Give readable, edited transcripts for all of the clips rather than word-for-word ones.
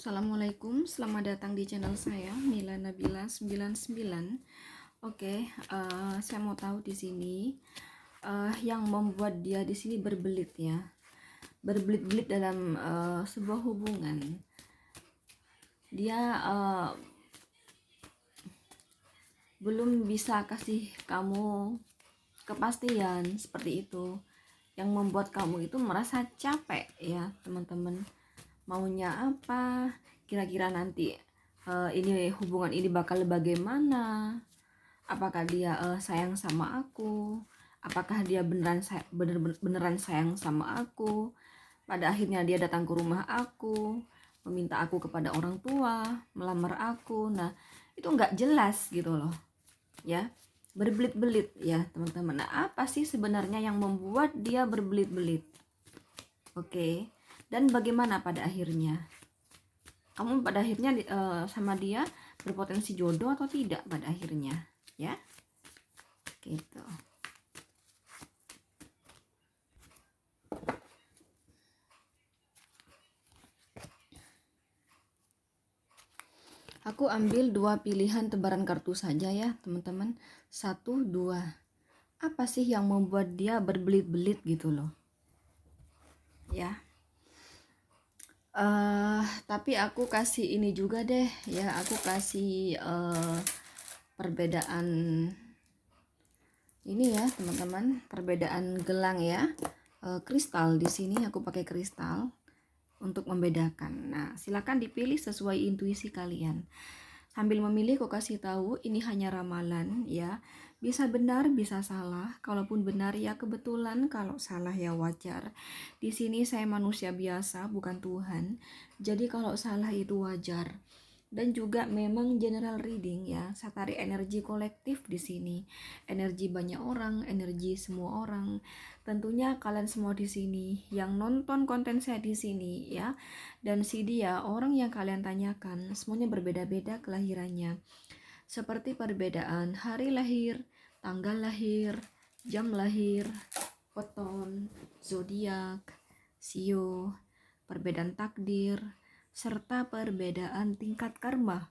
Assalamualaikum, selamat datang di channel saya Mila Nabila 99. Oke, saya mau tahu di sini yang membuat dia di sini berbelit ya, berbelit-belit dalam sebuah hubungan. Dia belum bisa kasih kamu kepastian seperti itu, yang membuat kamu itu merasa capek ya teman-teman. Maunya apa, kira-kira nanti ini hubungan ini bakal bagaimana, apakah dia sayang sama aku, apakah dia beneran sayang sama aku. Pada akhirnya dia datang ke rumah aku, meminta aku kepada orang tua, melamar aku. Nah itu nggak jelas gitu loh ya, berbelit-belit ya teman-teman. Nah apa sih sebenarnya yang membuat dia berbelit-belit? Oke, dan bagaimana pada akhirnya? Kamu pada akhirnya sama dia berpotensi jodoh atau tidak pada akhirnya? Ya, gitu. Aku ambil 2 pilihan tebaran kartu saja ya teman-teman. 1, 2. Apa sih yang membuat dia berbelit-belit gitu loh? Ya. Tapi aku kasih ini juga deh ya, aku kasih perbedaan ini ya teman-teman, perbedaan gelang ya, kristal. Di sini aku pakai kristal untuk membedakan. Nah silakan dipilih sesuai intuisi kalian. Sambil memilih aku kasih tahu ini hanya ramalan ya, bisa benar bisa salah. Kalaupun benar ya kebetulan, kalau salah ya wajar. Di sini saya manusia biasa bukan Tuhan, jadi kalau salah itu wajar. Dan juga memang general reading ya, saya tarik energi kolektif di sini, energi banyak orang, energi semua orang. Tentunya kalian semua di sini yang nonton konten saya di sini ya, dan si dia orang yang kalian tanyakan semuanya berbeda-beda kelahirannya, seperti perbedaan hari lahir, tanggal lahir, jam lahir, weton, zodiak, sio, perbedaan takdir, serta perbedaan tingkat karma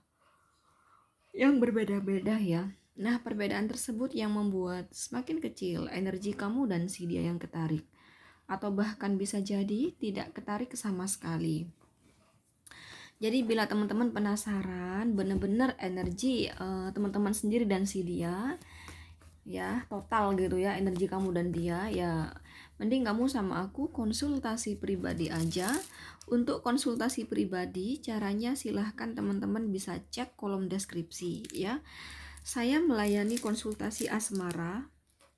yang berbeda-beda ya. Nah perbedaan tersebut yang membuat semakin kecil energi kamu dan si dia yang ketarik, atau bahkan bisa jadi tidak ketarik sama sekali. Jadi bila teman-teman penasaran bener-bener energi teman-teman sendiri dan si dia ya, total gitu ya energi kamu dan dia ya, mending kamu sama aku konsultasi pribadi aja. Untuk konsultasi pribadi caranya silahkan teman-teman bisa cek kolom deskripsi ya. Saya melayani konsultasi asmara,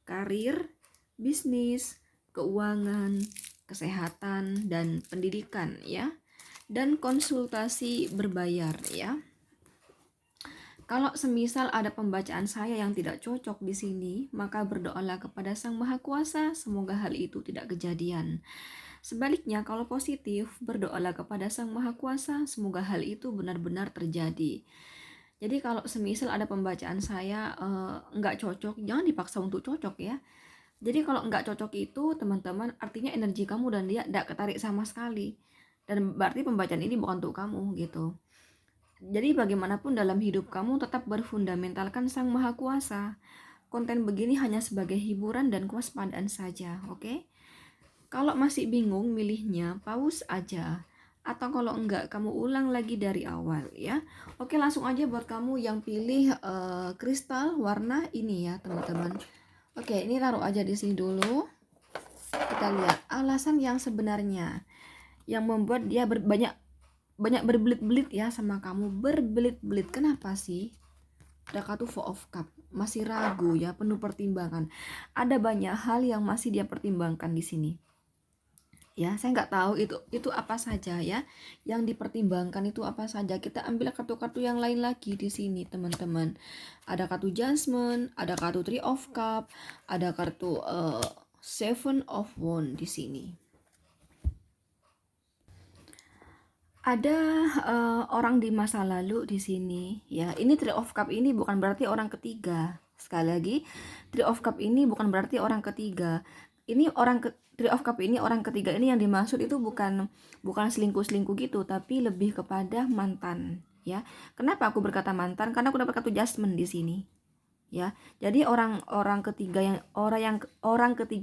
karir, bisnis, keuangan, kesehatan, dan pendidikan ya, dan konsultasi berbayar ya. Kalau semisal ada pembacaan saya yang tidak cocok di sini, maka berdoalah kepada Sang Maha Kuasa, semoga hal itu tidak kejadian. Sebaliknya, kalau positif, berdoalah kepada Sang Maha Kuasa, semoga hal itu benar-benar terjadi. Jadi kalau semisal ada pembacaan saya nggak cocok, jangan dipaksa untuk cocok ya. Jadi kalau nggak cocok itu teman-teman, artinya energi kamu dan dia tidak ketarik sama sekali, dan berarti pembacaan ini bukan untuk kamu gitu. Jadi bagaimanapun dalam hidup kamu tetap berfundamentalkan Sang Maha Kuasa. Konten begini hanya sebagai hiburan dan kewaspadaan saja, oke? Kalau masih bingung milihnya, pause aja. Atau kalau enggak, kamu ulang lagi dari awal ya. Oke, langsung aja buat kamu yang pilih kristal warna ini ya teman-teman. Oke, ini taruh aja di sini dulu. Kita lihat alasan yang sebenarnya yang membuat dia banyak berbelit-belit ya sama kamu. Berbelit-belit kenapa sih? Ada kartu Four of Cup, masih ragu ya, penuh pertimbangan. Ada banyak hal yang masih dia pertimbangkan di sini ya. Saya nggak tahu itu apa saja ya yang dipertimbangkan, itu apa saja. Kita ambil kartu-kartu yang lain lagi di sini teman-teman. Ada kartu Judgment, ada kartu Three of Cup, ada kartu Seven of Wands di sini. Ada orang di masa lalu di sini ya. Ini Three of Cup ini bukan berarti orang ketiga. Sekali lagi, Three of Cup ini bukan berarti orang ketiga. Ini Three of Cup ini, orang ketiga ini yang dimaksud itu bukan selingkuh gitu, tapi lebih kepada mantan ya. Kenapa aku berkata mantan? Karena aku dapat kartu Judgment di sini ya. Jadi orang ketiga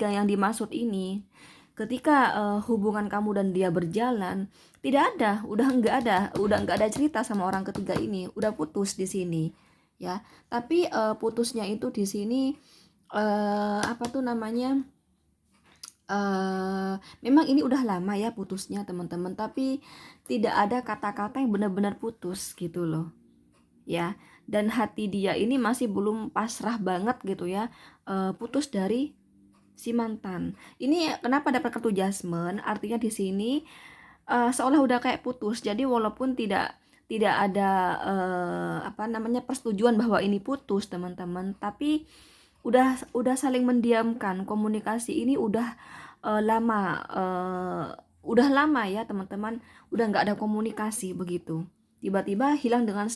yang dimaksud ini, ketika hubungan kamu dan dia berjalan, udah nggak ada cerita sama orang ketiga ini, udah putus di sini ya. Tapi putusnya itu di sini apa tuh namanya, memang ini udah lama ya putusnya teman-teman, tapi tidak ada kata-kata yang benar-benar putus gitu loh ya. Dan hati dia ini masih belum pasrah banget gitu ya, putus dari si mantan ini. Kenapa dapat kartu Judgment? Artinya di sini seolah udah kayak putus. Jadi walaupun tidak ada apa namanya, persetujuan bahwa ini putus teman-teman, tapi udah saling mendiamkan. Komunikasi ini udah lama ya teman-teman, udah nggak ada komunikasi begitu. Tiba-tiba hilang dengan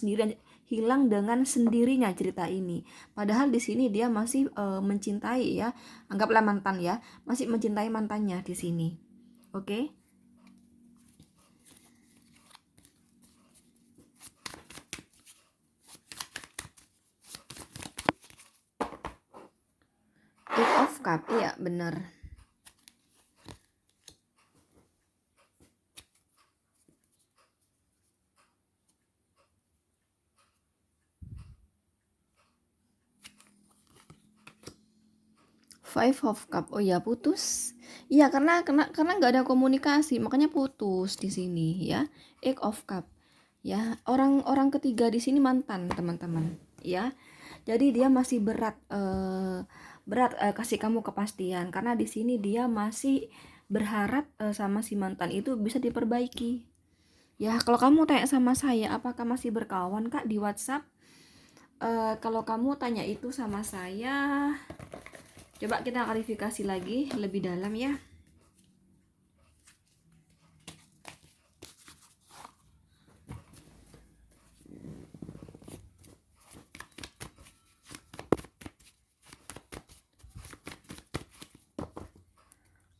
sendirinya cerita ini. Padahal di sini dia masih mencintai ya, anggaplah mantan ya, masih mencintai mantannya di sini. Oke. Eight of Cup, iya bener. Five of Cup, oh ya putus. Iya karena nggak ada komunikasi, makanya putus di sini ya. Eight of Cup, ya orang ketiga di sini mantan teman-teman ya. Jadi dia masih berat kasih kamu kepastian, karena di sini dia masih berharap sama si mantan itu bisa diperbaiki ya. Kalau kamu tanya sama saya apakah masih berkawan kak di WhatsApp, kalau kamu tanya itu sama saya, coba kita klarifikasi lagi lebih dalam ya.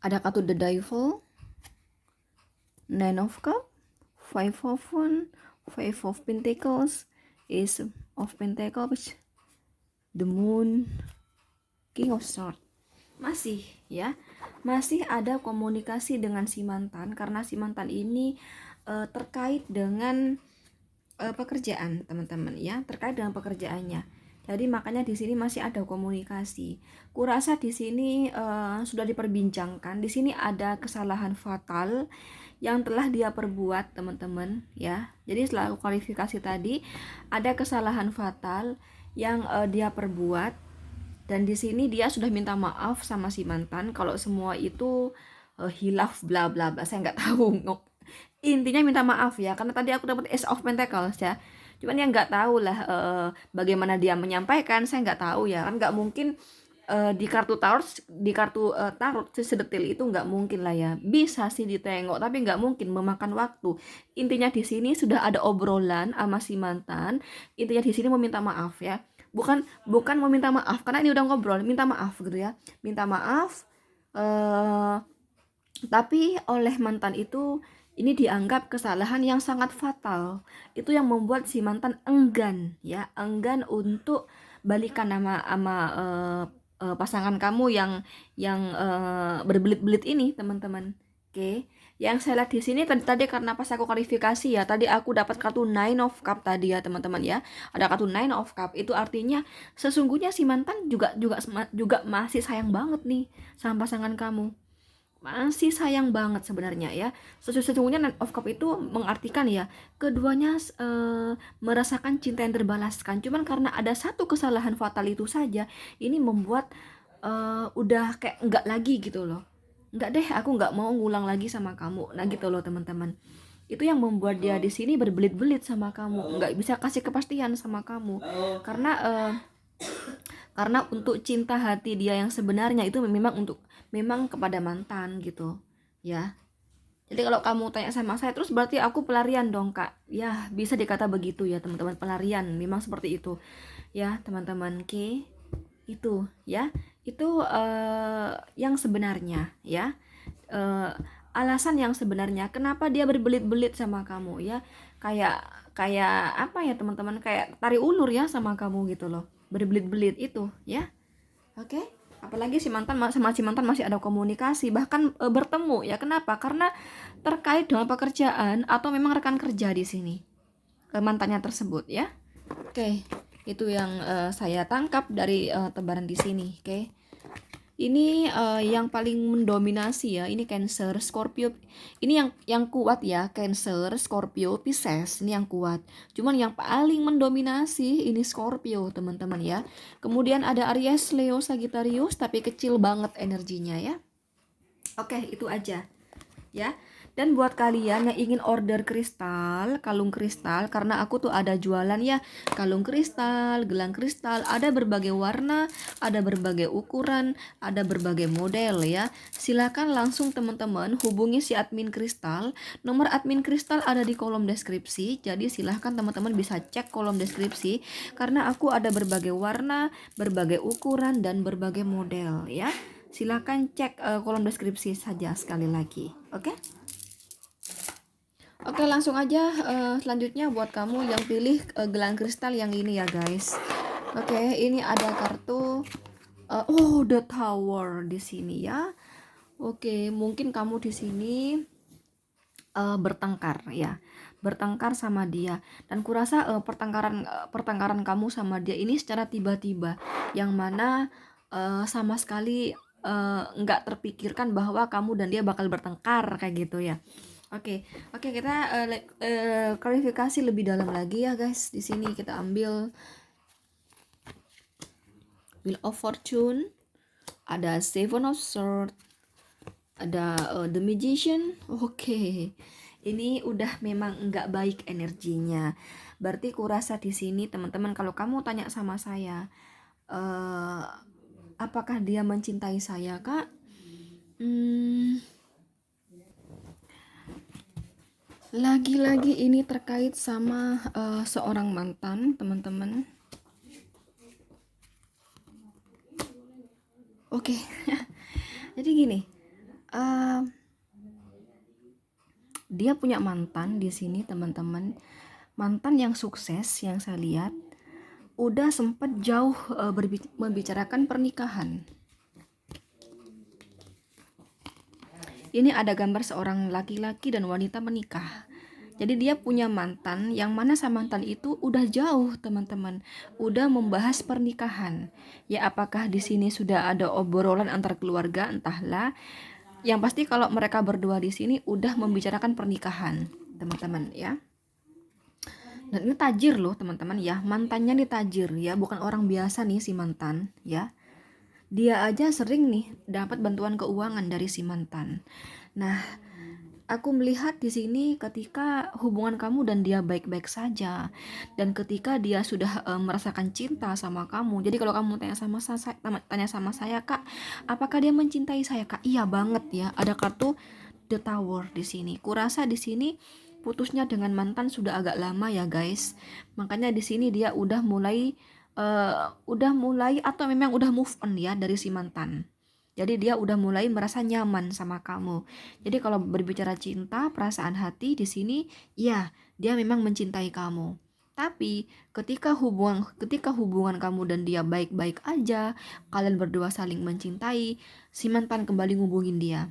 Ada kartu The Devil, Nine of Cup, Five of Wands, Five of Pentacles, Ace of Pentacles, The Moon, King of Swords. Masih ya, masih ada komunikasi dengan si mantan, karena si mantan ini terkait dengan pekerjaan teman-teman ya, terkait dengan pekerjaannya. Jadi makanya di sini masih ada komunikasi. Kurasa di sini sudah diperbincangkan. Di sini ada kesalahan fatal yang telah dia perbuat teman-teman ya. Jadi setelah kualifikasi tadi, ada kesalahan fatal yang dia perbuat, dan di sini dia sudah minta maaf sama si mantan. Kalau semua itu hilaf bla bla bla, saya nggak tahu. Intinya minta maaf ya, karena tadi aku dapat Ace of Pentacles ya. Cuman yang nggak tahu lah bagaimana dia menyampaikan, saya nggak tahu ya. Kan nggak mungkin di kartu tarot sedetil itu, nggak mungkin lah ya. Bisa sih ditengok tapi nggak mungkin, memakan waktu. Intinya di sini sudah ada obrolan sama si mantan. Intinya di sini meminta maaf ya. Bukan meminta maaf karena ini udah ngobrol, minta maaf gitu ya. Minta maaf tapi oleh mantan itu ini dianggap kesalahan yang sangat fatal. Itu yang membuat si mantan enggan untuk balikan sama pasangan kamu yang berbelit-belit ini teman-teman. Oke. Yang saya lihat di sini tadi karena pas aku klarifikasi ya, tadi aku dapat kartu Nine of Cup tadi ya teman-teman ya. Ada kartu Nine of Cup, itu artinya sesungguhnya si mantan juga masih sayang banget nih sama pasangan kamu. Masih sayang banget sebenarnya ya. Sesungguhnya Nine of Cup itu mengartikan ya, keduanya merasakan cinta yang terbalaskan. Cuman karena ada satu kesalahan fatal itu saja, ini membuat udah kayak enggak lagi gitu loh. Enggak deh, aku enggak mau ngulang lagi sama kamu. Nah gitu loh teman-teman. Itu yang membuat dia di sini berbelit-belit sama kamu, enggak bisa kasih kepastian sama kamu. Karena untuk cinta hati dia yang sebenarnya itu memang kepada mantan gitu ya. Jadi kalau kamu tanya sama saya terus berarti aku pelarian dong kak, ya bisa dikata begitu ya teman-teman, pelarian memang seperti itu ya teman-teman. Oke, itu ya, itu yang sebenarnya ya. eh, alasan yang sebenarnya kenapa dia berbelit-belit sama kamu ya, kayak kayak apa ya teman-teman, kayak tarik ulur ya sama kamu gitu loh, berbelit-belit itu ya. Oke, apalagi si mantan sama si mantan masih ada komunikasi, bahkan bertemu ya. Kenapa? Karena terkait dengan pekerjaan atau memang rekan kerja di sini mantannya tersebut ya. Oke, itu yang saya tangkap dari tebaran di sini. Oke, ini yang paling mendominasi ya. Ini Cancer, Scorpio. Ini yang kuat ya. Cancer, Scorpio, Pisces. Ini yang kuat. Cuman yang paling mendominasi ini Scorpio, teman-teman ya. Kemudian ada Aries, Leo, Sagittarius, tapi kecil banget energinya ya. Oke, itu aja ya. Dan buat kalian yang ingin order kristal, kalung kristal, karena aku tuh ada jualan ya, kalung kristal, gelang kristal, ada berbagai warna, ada berbagai ukuran, ada berbagai model ya. Silakan langsung teman-teman hubungi si admin kristal. Nomor admin kristal ada di kolom deskripsi. Jadi silahkan teman-teman bisa cek kolom deskripsi, karena aku ada berbagai warna, berbagai ukuran, dan berbagai model ya. Silakan cek kolom deskripsi saja sekali lagi. Oke? Oke, langsung aja selanjutnya buat kamu yang pilih gelang kristal yang ini ya guys. Oke, ini ada kartu The Tower di sini ya. Oke, mungkin kamu di sini bertengkar ya, bertengkar sama dia, dan kurasa pertengkaran kamu sama dia ini secara tiba-tiba, yang mana sama sekali nggak terpikirkan bahwa kamu dan dia bakal bertengkar kayak gitu ya. Oke, kita klarifikasi lebih dalam lagi ya guys. Di sini kita ambil Wheel of Fortune, ada Seven of Swords, ada The Magician. Oke, ini udah memang nggak baik energinya. Berarti kurasa di sini teman-teman, kalau kamu tanya sama saya, apakah dia mencintai saya kak? Lagi-lagi ini terkait sama seorang mantan, teman-teman. Oke. Jadi gini, dia punya mantan di sini, teman-teman. Mantan yang sukses yang saya lihat udah sempet jauh membicarakan pernikahan. Ini ada gambar seorang laki-laki dan wanita menikah. Jadi dia punya mantan, yang mana sama mantan itu udah jauh teman-teman, udah membahas pernikahan. Ya apakah di sini sudah ada obrolan antar keluarga, entahlah. Yang pasti kalau mereka berdua di sini udah membicarakan pernikahan, teman-teman ya. Dan ini tajir loh teman-teman ya, mantannya nih tajir ya, bukan orang biasa nih si mantan ya. Dia aja sering nih dapat bantuan keuangan dari si mantan. Nah, aku melihat di sini ketika hubungan kamu dan dia baik-baik saja, dan ketika dia sudah merasakan cinta sama kamu. Jadi kalau kamu tanya sama saya, Kak, apakah dia mencintai saya, Kak? Iya banget ya. Ada kartu The Tower di sini. Kurasa di sini putusnya dengan mantan sudah agak lama ya, guys. Makanya di sini dia udah mulai atau memang udah move on ya dari si mantan. Jadi dia udah mulai merasa nyaman sama kamu. Jadi kalau berbicara cinta, perasaan hati di sini, ya dia memang mencintai kamu. Tapi ketika hubungan kamu dan dia baik-baik aja, kalian berdua saling mencintai, si mantan kembali ngubungin dia.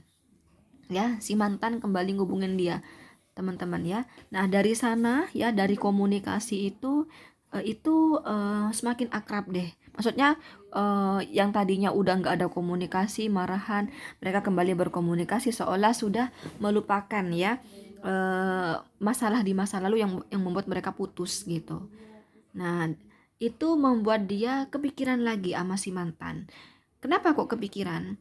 Ya, si mantan kembali ngubungin dia, teman-teman ya. Nah, dari sana ya, dari komunikasi itu semakin akrab deh. Maksudnya yang tadinya udah nggak ada komunikasi, marahan, mereka kembali berkomunikasi seolah sudah melupakan ya masalah di masa lalu yang membuat mereka putus gitu. Nah, itu membuat dia kepikiran lagi sama si mantan. Kenapa kok kepikiran?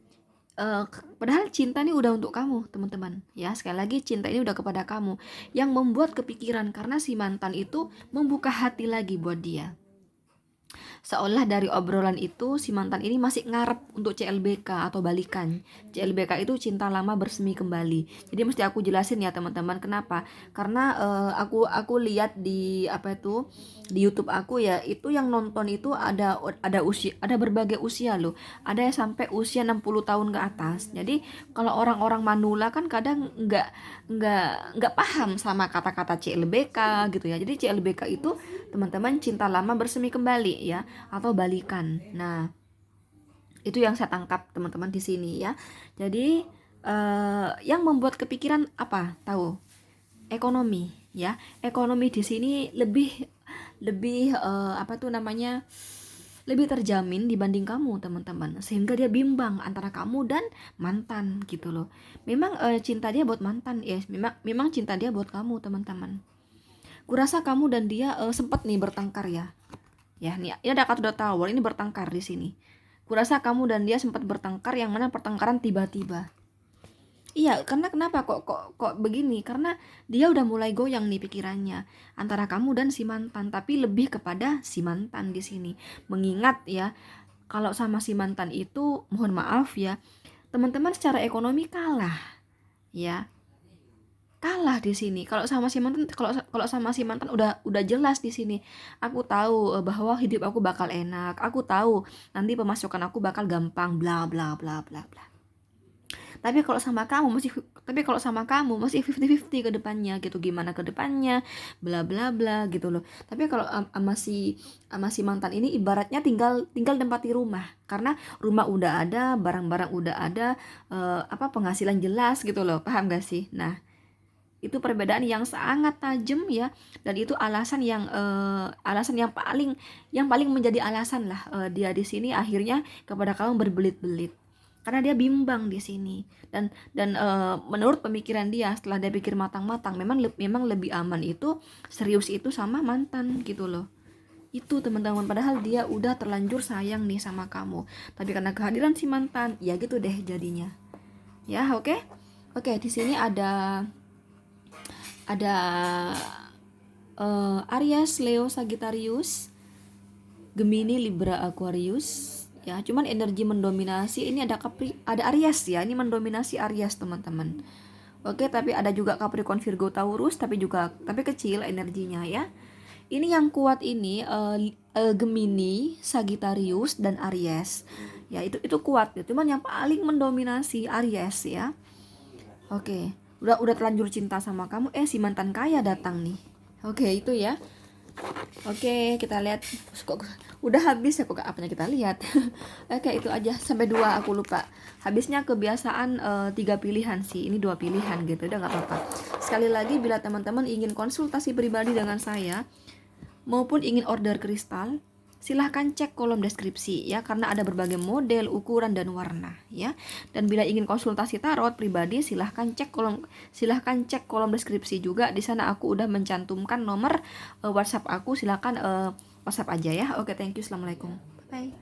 Padahal cinta ini udah untuk kamu, teman-teman ya. Sekali lagi, cinta ini udah kepada kamu. Yang membuat kepikiran karena si mantan itu membuka hati lagi buat dia. seolah dari obrolan itu si mantan ini masih ngarep untuk CLBK atau balikan. CLBK itu cinta lama bersemi kembali. Jadi mesti aku jelasin ya teman-teman, kenapa? Karena aku lihat di apa itu, di YouTube aku ya, itu yang nonton itu ada usia, ada berbagai usia loh. Ada yang sampai usia 60 tahun ke atas. Jadi kalau orang-orang manula kan kadang nggak paham sama kata-kata CLBK gitu ya. Jadi CLBK itu teman-teman cinta lama bersemi kembali ya, atau balikan. Nah, itu yang saya tangkap teman-teman di sini ya. Jadi yang membuat kepikiran apa? Tahu? Ekonomi ya. Ekonomi di sini lebih lebih apa tuh namanya? Lebih terjamin dibanding kamu teman-teman, sehingga dia bimbang antara kamu dan mantan gitu loh. Memang cinta dia buat mantan ya, memang cinta dia buat kamu teman-teman. Kurasa kamu dan dia sempat nih bertengkar ya. Ya, nih ini ada kata tawar, ini bertengkar di sini. Kurasa kamu dan dia sempat bertengkar, yang mana pertengkaran tiba-tiba. Iya, karena kenapa kok begini? Karena dia udah mulai goyang nih pikirannya antara kamu dan si mantan, tapi lebih kepada si mantan di sini. Mengingat ya, kalau sama si mantan itu, mohon maaf ya, teman-teman secara ekonomi kalah, ya. Kalah di sini. Kalau sama si mantan, kalau sama si mantan udah jelas di sini. Aku tahu bahwa hidup aku bakal enak. Aku tahu nanti pemasukan aku bakal gampang, bla bla bla bla bla. Tapi kalau sama kamu masih 50-50 ke depannya gitu, gimana ke depannya, bla bla bla gitu loh. Tapi kalau sama si mantan ini ibaratnya tinggal tempati rumah, karena rumah udah ada, barang-barang udah ada, penghasilan jelas gitu loh. Paham gak sih? Nah, itu perbedaan yang sangat tajam ya, dan itu alasan yang paling menjadi alasan lah dia di sini akhirnya kepada kamu berbelit-belit, karena dia bimbang di sini. Dan menurut pemikiran dia, setelah dia pikir matang-matang, memang lebih aman itu serius itu sama mantan gitu loh. Itu teman-teman, padahal dia udah terlanjur sayang nih sama kamu, tapi karena kehadiran si mantan ya gitu deh jadinya ya. Oke, di sini ada Aries, Leo, Sagittarius, Gemini, Libra, Aquarius ya. Cuman energi mendominasi ini ada Aries ya, ini mendominasi Aries teman-teman. Oke, tapi ada juga Capricorn, Virgo, Taurus, tapi kecil energinya ya. Ini yang kuat ini Gemini, Sagittarius dan Aries ya. Itu kuat ya, cuman yang paling mendominasi Aries ya. Oke, udah terlanjur cinta sama kamu, si mantan kaya datang nih. Oke, itu ya. Oke, kita lihat. Kok udah habis ya, kok apanya kita lihat. Oke, itu aja, sampai 2 aku lupa. Habisnya kebiasaan 3 pilihan sih. Ini 2 pilihan gitu, udah nggak apa-apa. Sekali lagi, bila teman-teman ingin konsultasi pribadi dengan saya maupun ingin order kristal, silahkan cek kolom deskripsi ya, karena ada berbagai model, ukuran dan warna ya. Dan bila ingin konsultasi tarot pribadi, silahkan cek kolom deskripsi juga. Di sana aku udah mencantumkan nomor WhatsApp aku, silahkan WhatsApp aja ya. Oke, thank you, assalamualaikum, bye.